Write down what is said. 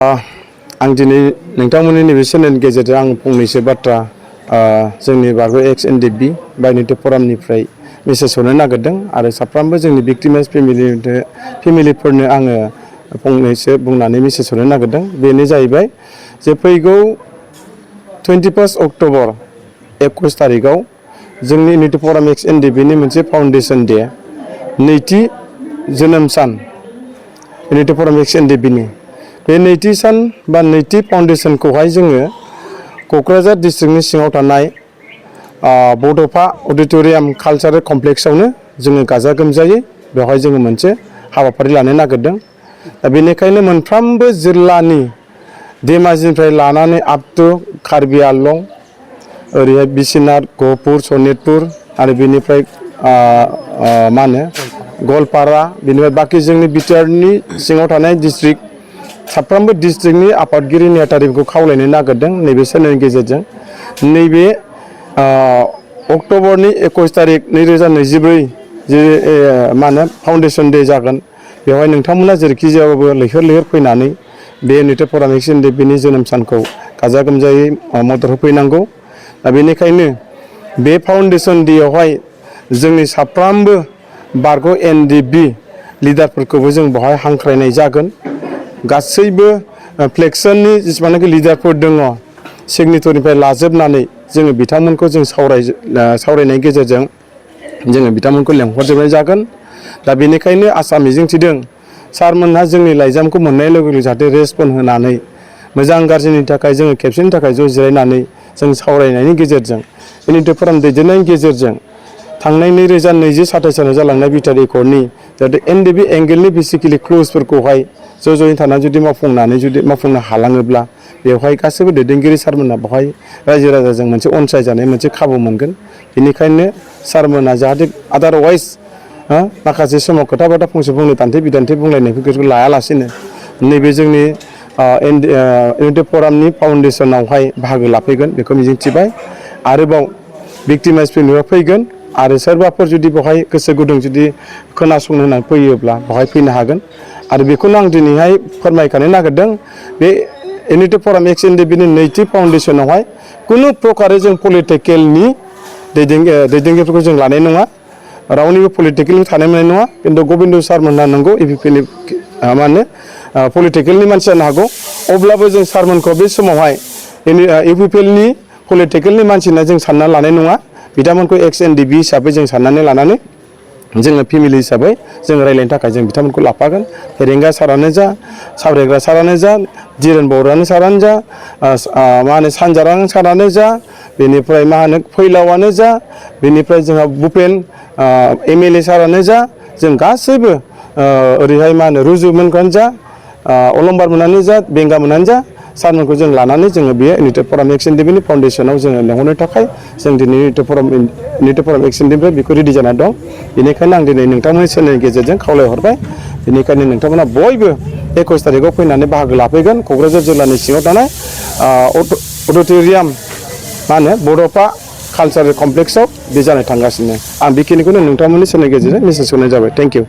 आं दिनै नोंथांमोननि नैबे चेनेलनि गेजेरजों आं फंनैसो बाथ्रा जोंनि बारग' एक्स एनडिएफबि बायनिटे फरामनिफ्राय मेसेज हरनो नागिरदों आरो साफ्रोमबो जोंनि भिक्टिमाइज फेमिलिफोरनो आङो फंनैसो बुंनानै मेसेज हरनो नागिरदों। बेनो जाहैबाय जे फैगौ 21 अक्ट'बर 21 तारिखआव जोंनि इउनिटि फराम एक्स एनडिएफबिनि मोनसे फाउन्डेसन डे नैथि जोनोम सान इउनिटि फराम एक्स एनडिएफबिनि बे नैथि सान बा नैथि फाउन्डेसनखौहाय जोङो क'क्राझार डिस्ट्रिक्टनि सिङाव थानाय बड'फा अडिट'रियाम कालचारेल कमप्लेक्सआवनो जोङो गाजा गोमजायै बेवहाय जोङो मोनसे हाबाफारि लानो नागिरदों। दा बेनिखायनो मोनफ्रोमबो जिल्लानि धेमाजिनिफ्राय लानानै आप टु कार्बि आंलं ओरैहाय बिश्वनाथ गहपुर सनितपुर आरो बेनिफ्राय मा होनो गवालपारा बेनिफ्राय बाखि जोंनि बिटिआरनि सिङाव थानाय डिस्ट्रिक्ट साफ्रोमबो डिस्ट्रिक्टनि आफादगिरि नेहाथारिफोरखौ खावलायनो नागिरदों नैबे चेनेलनि गेजेरजों नैबे अक्ट'बरनि 21 तारिख 2024 जे मा होनो फाउन्डेसन डे जागोन बेवहाय नोंथांमोना जेरैखि जायाबाबो लैहोर लैहोर फैनानै बे इउनिटि फराम एक्स एनडिएफबिनि जोनोम सानखौ गाजा गोमजायै मदद होफैनांगौ। दा बेनिखायनो बे फाउन्डेसन डेआवहाय जोंनि साफ्रोमबो बारग' एनडिएफबि लिडारफोरखौबो जों बेवहाय हांख्रायनाय जागोन। गासैबो फ्लेक्सननि जेसेबांनाखि लिडारफोर दङ सिगनेटरनिफ्राय लाजोबनानै जोङो बिथांमोनखौ जों सावरायनायनि गेजेरजों जोङो बिथांमोनखौ लेंहरजोबनाय जागोन। दा बेनिखायनो आसा मिजिंथिदों सारमोनहा जोंनि लाइजामखौ मोननाय लोगो लोगो जाहाथे रेसपन्ड होनानै मोजां गाज्रिनि थाखाय जोङो खेबसेनि थाखाय ज' जिरायनानै जों सावरायनायनि गेजेरजों इउनिटि फराम दैदेननायनि गेजेरजों थांनाय 2020-27 सानाव जालांनाय बिटिआर एकर्डनि जाहाथे एनडिएफबि एंगेलनि बेसिकेलि क्ल'जफोरखौहाय ज'यै थानानै जुदि मावफुंनो हालाङोब्ला बेवहाय गासैबो दैदेनगिरि सारमोनहा बेवहाय रायजो राजाजों मोनसे अनसायजानाय मोनसे खाबु मोनगोन। बेनिखायनो सारमोनहा जाहाथे आदारवाइज माखासे समाव खोथा बाथ्रा फंसे बुंनो दान्थे बिदान्थे बुंलायनायफोरखौ लायालासेनो नैबे जोंनि इउनिटि फरामनि फाउन्डेसनावहाय बाहागो लाफैगोन बेखौ मिजिंथिबाय। आरोबाव भिक्टिमाइज फेमिलिया फैगोन आरो सोरबाफोर जुदि बेवहाय गोसो गुदुं जुदि खोनासंनो होननानै फैयोब्ला बेवहाय फैनो हागोन। आरो बेखौनो आं दिनैहाय फोरमायखानो नागिरदों बे इउनिटि फराम एक्स एनडिएफबिनि नैथि फाउन्डेसनावहाय खुनु प्रकारै जों पलिटिकेलनि दैदेनगिरिफोरखौ जों लानाय नङा, रावनिबो पलिटिकेलनि थानाय मोननाय नङा। खिन्थु गबिन्द सारमोनहा नंगौ इउपिपिएलनि मा होनो पलिटिकेलनि मानसि जानो हागौ, अब्लाबो जों सारमोनखौ बे समावहाय इउपिपिएलनि पलिटिकेलनि मानसि होनना जों सानना लानाय नङा। बिथांमोनखौ एक्स एनडिएफबि हिसाबै जों साननानै लानानै जोङो फेमिलि हिसाबै जों रायज्लायनो थाखाय जों बिथांमोनखौ लाफागोन। फेरेंगा सारानो जा सावरायग्रा सारानो जा दिरेन बर'आनो सारानो जा मा होनो सानजारां सारानो जा बेनिफ्राय मा होनो फैलावआनो जा बेनिफ्राय जोंहा भुपेन एमएलए सारानो जा जों गासैबो ओरैहाय मा होनो रुजुमोनखौनो जा अलंबार मोनानो जा बेंगा मोनानो जा सारमोनखौ जों लानानै जोङो बे इउनिटि फराम एक्स एनडिएफबिनि फाउन्डेसनाव जोङो लेंहरनो थाखाय जों दिनै इउनिटि फराम एक्स एनडिएफबिनिफ्राय बेखौ रेडि जाना दं। बेनिखायनो आं दिनै नोंथांमोननि चेनेलनि गेजेरजों खावलायहरबाय। बेनिखायनो नोंथांमोना बयबो 21 तारिखआव फैनानै बाहागो लाफैगोन। क'क्राझार जिल्लानि सिङाव थानाय अडिट'रियाम मा होनो बड'फा कालचारेल कमप्लेक्सआव बे जानो थांगासिनो। आं बेखिनिखौनो नोंथांमोननि चेनेलनि गेजेरजों मेसेज हरनाय जाबाय। Thank you.